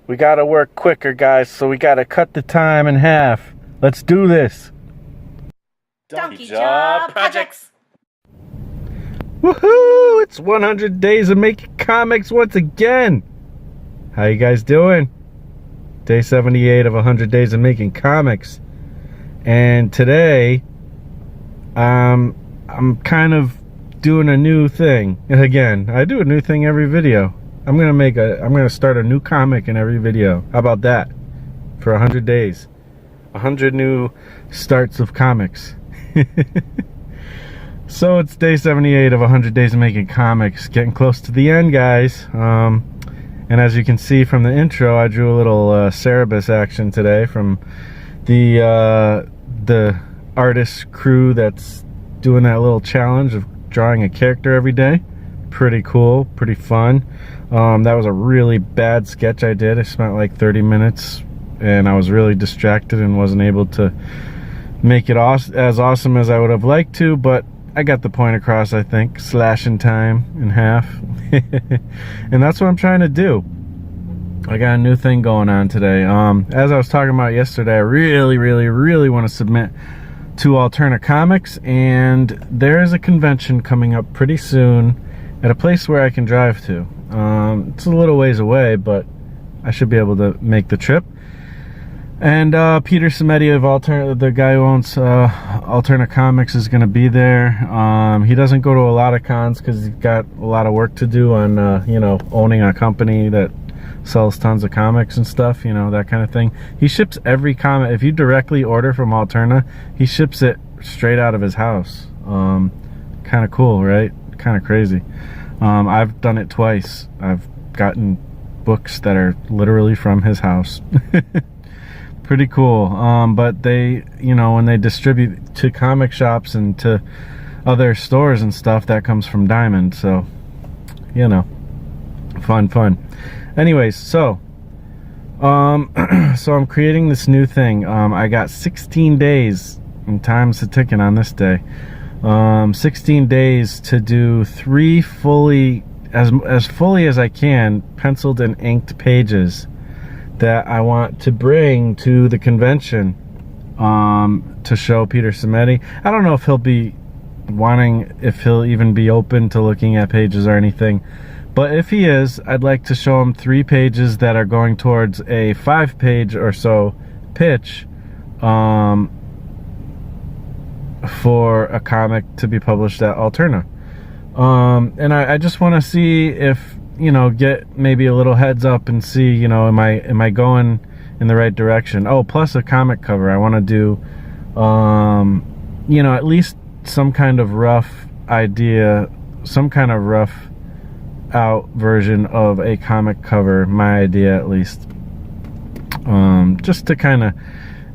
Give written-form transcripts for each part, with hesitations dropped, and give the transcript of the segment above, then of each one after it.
We gotta work quicker, guys, so we gotta cut the time in half. Let's do this. Donkey Jaw Projects. Woohoo! It's 100 days of making comics once again. How you guys doing? Day 78 of 100 days of making comics. And today, I'm kind of doing a new thing. And again, I do a new thing every video. I'm gonna start a new comic in every video. How about that? For 100 days. 100 new starts of comics. So it's day 78 of 100 days of making comics. Getting close to the end, guys. And as you can see from the intro, I drew a little Cerebus action today from the artist crew that's doing that little challenge of drawing a character every day. Pretty cool, pretty fun. That was a really bad sketch I did. I spent like 30 minutes and I was really distracted and wasn't able to make it as awesome as I would have liked to, but I got the point across, I think. Slashing time in half. And that's what I'm trying to do. I got a new thing going on today. As I was talking about yesterday, I really want to submit to Alterna Comics, and there is a convention coming up pretty soon at a place where I can drive to. It's a little ways away, but I should be able to make the trip. And Peter Samedi of the guy who owns Alterna Comics, is going to be there. He doesn't go to a lot of cons because he's got a lot of work to do on, you know, owning a company that sells tons of comics and stuff, you know, that kind of thing. He ships every comic. If you directly order from Alterna, he ships it straight out of his house. Kind of cool, right? Kind of crazy. I've done it twice. I've gotten books that are literally from his house. Pretty cool. But they, you know, when they distribute to comic shops and to other stores and stuff, that comes from Diamond. So, you know, fun. Anyways, so I'm creating this new thing. I got 16 days, and time's a ticking on this day. 16 days to do 3 fully as I can penciled and inked pages that I want to bring to the convention to show Peter Samedi. I don't know if he'll even be open to looking at pages or anything, but if he is, I'd like to show him 3 pages that are going towards a 5-page or so pitch for a comic to be published at Alterna. And I just want to see if, you know, get maybe a little heads up and see, you know, am I going in the right direction. Oh, plus a comic cover. I want to do you know, at least some kind of rough idea, some kind of rough out version of a comic cover, my idea at least, just to kind of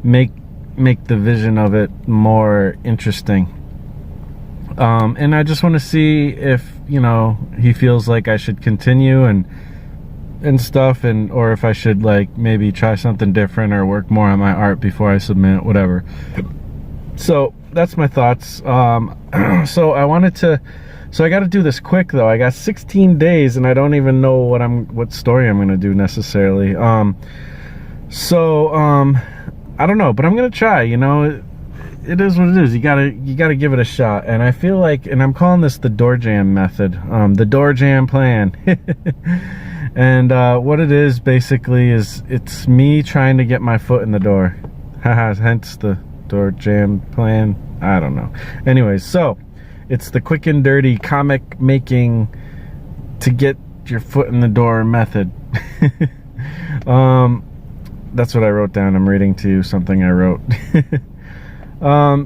make the vision of it more interesting. And I just want to see if, you know, he feels like I should continue and stuff, or if I should like maybe try something different or work more on my art before I submit, whatever. So that's my thoughts. So I got to do this quick though. I got 16 days and I don't even know what story I'm going to do necessarily. I don't know, but I'm going to try, you know. It is what it is. You gotta give it a shot. And I feel like, and I'm calling this the door jam method, the door jam plan. And what it is basically is it's me trying to get my foot in the door. Haha, hence the door jam plan. I don't know. Anyways, so it's the quick and dirty comic making to get your foot in the door method. That's what I wrote down. I'm reading to you something I wrote.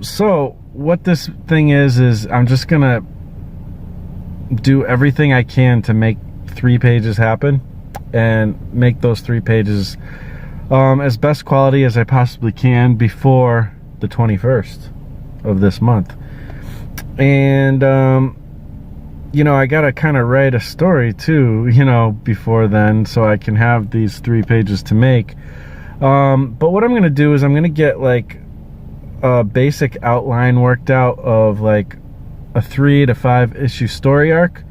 So what this thing is I'm just gonna do everything I can to make 3 pages happen and make those 3 pages as best quality as I possibly can before the 21st of this month. And you know, I gotta kind of write a story too, you know, before then, so I can have these 3 pages to make. But what I'm gonna do is I'm gonna get like a basic outline worked out of like a 3 to 5 issue story arc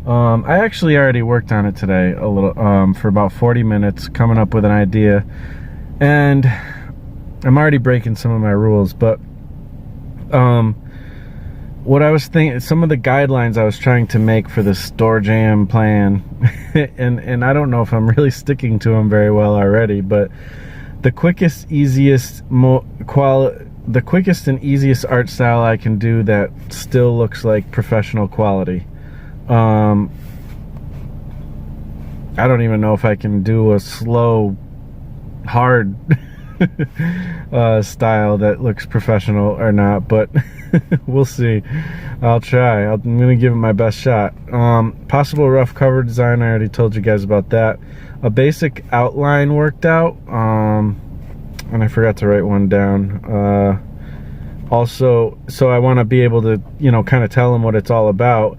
I actually already worked on it today a little, for about 40 minutes, coming up with an idea, and I'm already breaking some of my rules, but what I was thinking, some of the guidelines I was trying to make for this Door Jam plan, and I don't know if I'm really sticking to them very well already, but the quickest, easiest, the quickest and easiest art style I can do that still looks like professional quality. I don't even know if I can do a slow, hard style that looks professional or not, but we'll see. I'll try. I'm gonna give it my best shot. Possible rough cover design, I already told you guys about that. A basic outline worked out, and I forgot to write one down. Also, so I want to be able to, you know, kind of tell him what it's all about,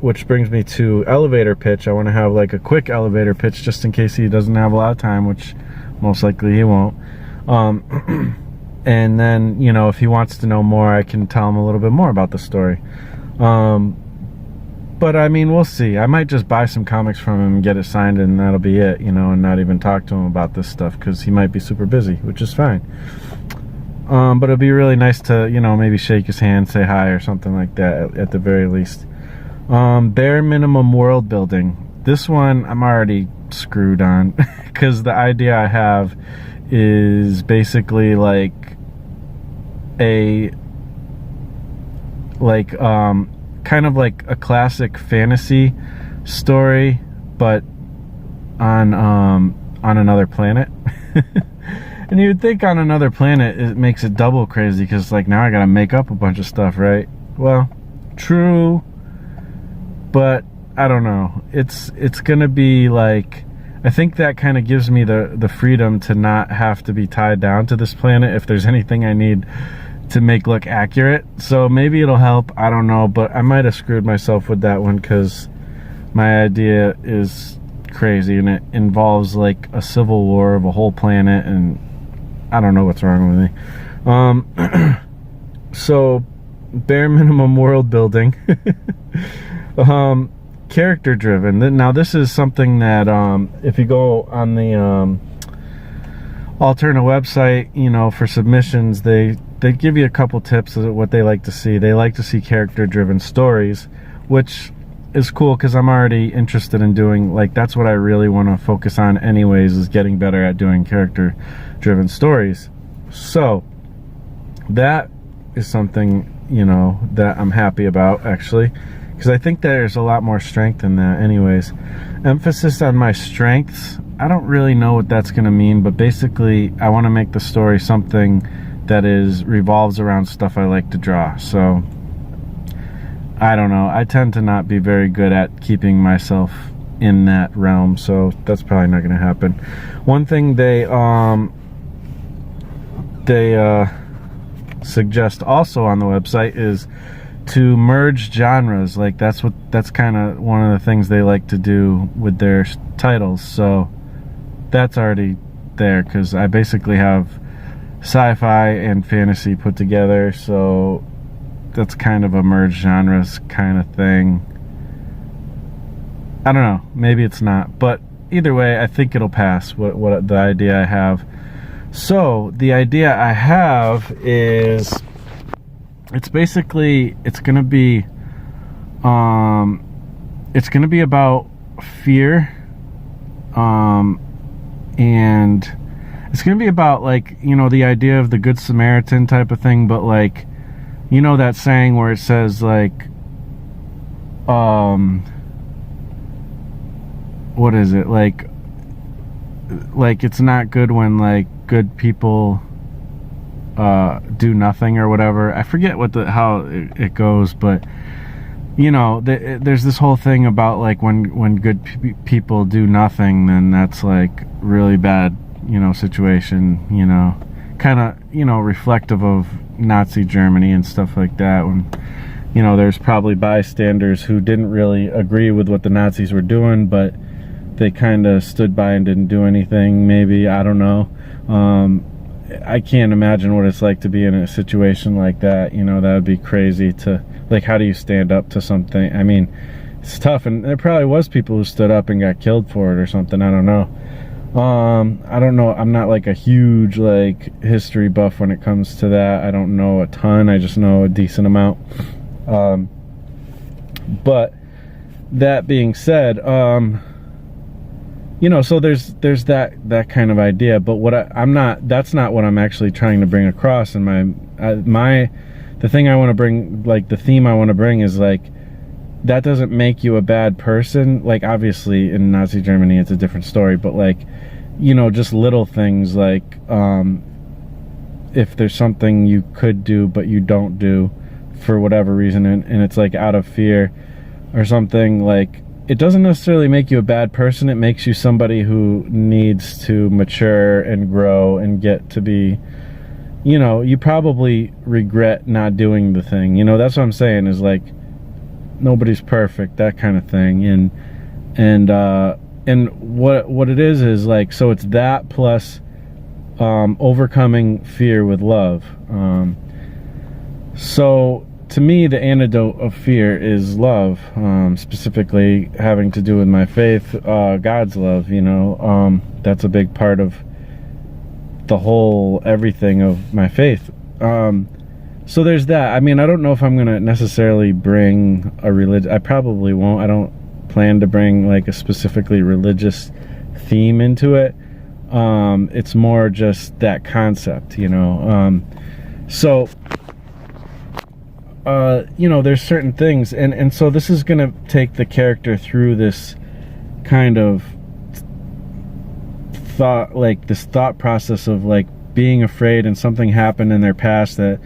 which brings me to elevator pitch. I want to have like a quick elevator pitch just in case he doesn't have a lot of time, which most likely he won't. And then, you know, if he wants to know more, I can tell him a little bit more about the story. But I mean, we'll see. I might just buy some comics from him and get it signed, and that'll be it, you know, and not even talk to him about this stuff because he might be super busy, which is fine. But it'd be really nice to, you know, maybe shake his hand, say hi or something like that at the very least. Bare minimum world building. This one I'm already screwed on because the idea I have is basically like kind of like a classic fantasy story, but on another planet. And you would think on another planet it makes it double crazy because like now I gotta make up a bunch of stuff, right? Well, true, but I don't know. It's gonna be like, I think that kind of gives me the freedom to not have to be tied down to this planet if there's anything I need to make look accurate. So maybe it'll help, I don't know, but I might have screwed myself with that one because my idea is crazy and it involves like a civil war of a whole planet, and I don't know what's wrong with me. So bare minimum world building. Character driven. Now this is something that if you go on the Alterna website, you know, for submissions, they give you a couple tips of what they like to see. They like to see character driven stories, which is cool because I'm already interested in doing, like, that's what I really want to focus on anyways, is getting better at doing character driven stories. So that is something, you know, that I'm happy about actually, because I think there's a lot more strength in that anyways. Emphasis on my strengths. I don't really know what that's going to mean, but basically I want to make the story something that revolves around stuff I like to draw. So I don't know. I tend to not be very good at keeping myself in that realm, so that's probably not going to happen. One thing they suggest also on the website is to merge genres. Like that's kind of one of the things they like to do with their titles. So that's already there because I basically have sci-fi and fantasy put together, so that's kind of a merged genres kind of thing. I don't know, maybe it's not, but either way I think it'll pass what the idea I have. So the idea I have is it's gonna be about fear, and it's gonna be about, like, you know, the idea of the Good Samaritan type of thing, but like, you know that saying where it says like what is it, like it's not good when like good people do nothing or whatever. I forget how it goes, but you know, there's this whole thing about like when good people do nothing, then that's like really bad, you know, situation, you know, kind of, you know, reflective of Nazi Germany and stuff like that, when, you know, there's probably bystanders who didn't really agree with what the Nazis were doing, but they kind of stood by and didn't do anything, maybe, I don't know. I can't imagine what it's like to be in a situation like that, you know. That would be crazy to, like, how do you stand up to something? I mean, it's tough, and there probably was people who stood up and got killed for it or something. I don't know. I don't know. I'm not like a huge like history buff when it comes to that. I don't know a ton. I just know a decent amount. But that being said, you know, so there's that kind of idea. But what that's not what I'm actually trying to bring across. And the thing I want to bring, like the theme I want to bring is like, that doesn't make you a bad person. Like obviously in Nazi Germany it's a different story, but like, you know, just little things like if there's something you could do but you don't do for whatever reason, and it's like out of fear or something, like it doesn't necessarily make you a bad person. It makes you somebody who needs to mature and grow and get to be, you know, you probably regret not doing the thing. You know, that's what I'm saying, is like nobody's perfect, that kind of thing. And what it is like, so it's that plus overcoming fear with love. So to me, the antidote of fear is love, specifically having to do with my faith, God's love. You know, that's a big part of the whole everything of my faith. So there's that. I mean, I don't know if I'm gonna necessarily bring a religion. I probably won't. I don't plan to bring like a specifically religious theme into it. It's more just that concept, you know. So you know, there's certain things, and so this is gonna take the character through this kind of thought, like this thought process of like being afraid, and something happened in their past that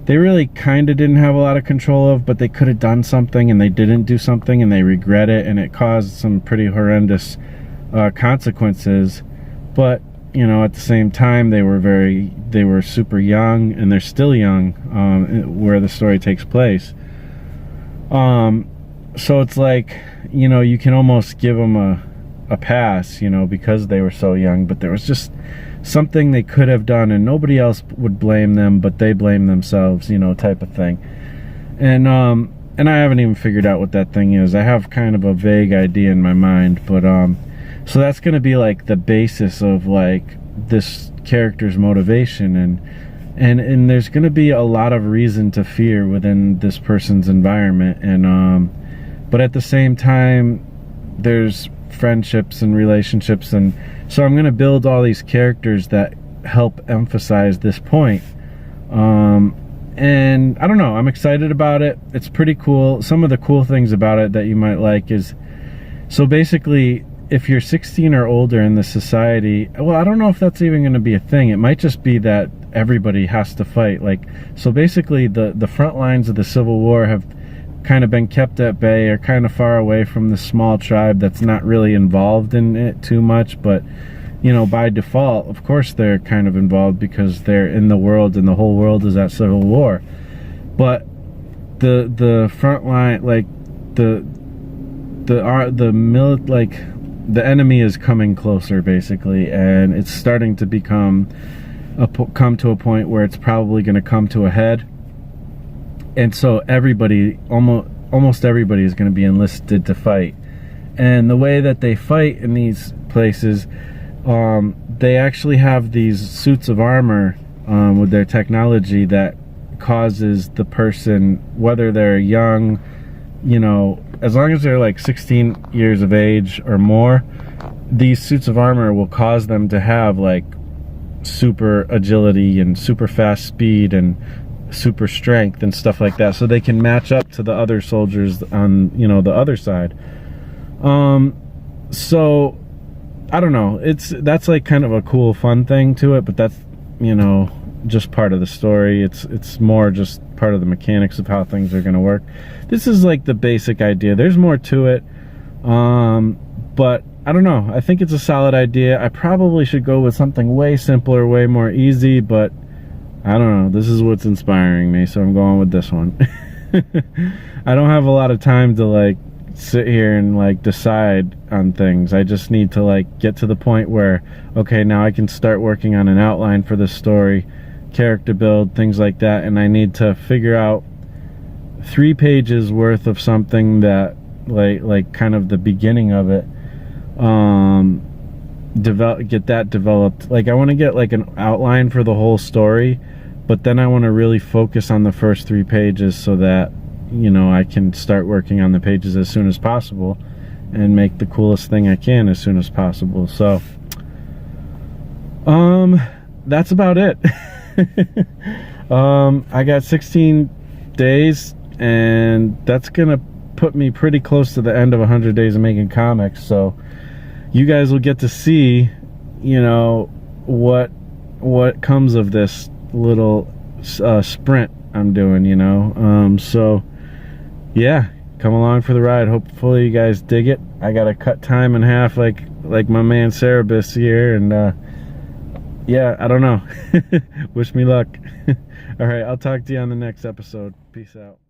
they really kind of didn't have a lot of control of, but they could have done something and they didn't do something and they regret it, and it caused some pretty horrendous consequences. But you know, at the same time, they were super young, and they're still young where the story takes place. So it's like, you know, you can almost give them a pass, you know, because they were so young, but there was just something they could have done, and nobody else would blame them, but they blame themselves, you know, type of thing. And I haven't even figured out what that thing is. I have kind of a vague idea in my mind, but so that's going to be like the basis of like this character's motivation, and there's going to be a lot of reason to fear within this person's environment, and but at the same time there's friendships and relationships, and so I'm going to build all these characters that help emphasize this point. And I don't know, I'm excited about it. It's pretty cool. Some of the cool things about it that you might like is, so basically if you're 16 or older in this society, well, I don't know if that's even going to be a thing. It might just be that everybody has to fight. Like, so basically the front lines of the Civil War have kind of been kept at bay, or kind of far away from the small tribe that's not really involved in it too much. But you know, by default, of course they're kind of involved because they're in the world, and the whole world is at civil war. But the front line, like the enemy is coming closer basically, and it's starting to come to a point where it's probably going to come to a head. And so everybody, almost everybody, is going to be enlisted to fight. And the way that they fight in these places, they actually have these suits of armor with their technology that causes the person, whether they're young, you know, as long as they're like 16 years of age or more, these suits of armor will cause them to have like super agility and super fast speed and super strength and stuff like that, so they can match up to the other soldiers on, you know, the other side. So I don't know, that's like kind of a cool fun thing to it, but that's, you know, just part of the story. It's more just part of the mechanics of how things are going to work. This is like the basic idea. There's more to it, but I don't know, I think it's a solid idea. I probably should go with something way simpler, way more easy, but I don't know, this is what's inspiring me, so I'm going with this one. I don't have a lot of time to like sit here and like decide on things. I just need to like get to the point where, okay, now I can start working on an outline for this story, character build, things like that, and I need to figure out 3 pages worth of something that like kind of the beginning of it. Get that developed. Like I want to get like an outline for the whole story, but then I want to really focus on the first 3 pages so that, you know, I can start working on the pages as soon as possible and make the coolest thing I can as soon as possible. So that's about it. I got 16 days, and that's gonna put me pretty close to the end of 100 days of making comics. So you guys will get to see, you know, what comes of this little sprint I'm doing, you know. So yeah, come along for the ride. Hopefully you guys dig it. I gotta cut time in half like my man Cerebus here, and yeah, I don't know. Wish me luck. All right, I'll talk to you on the next episode. Peace out.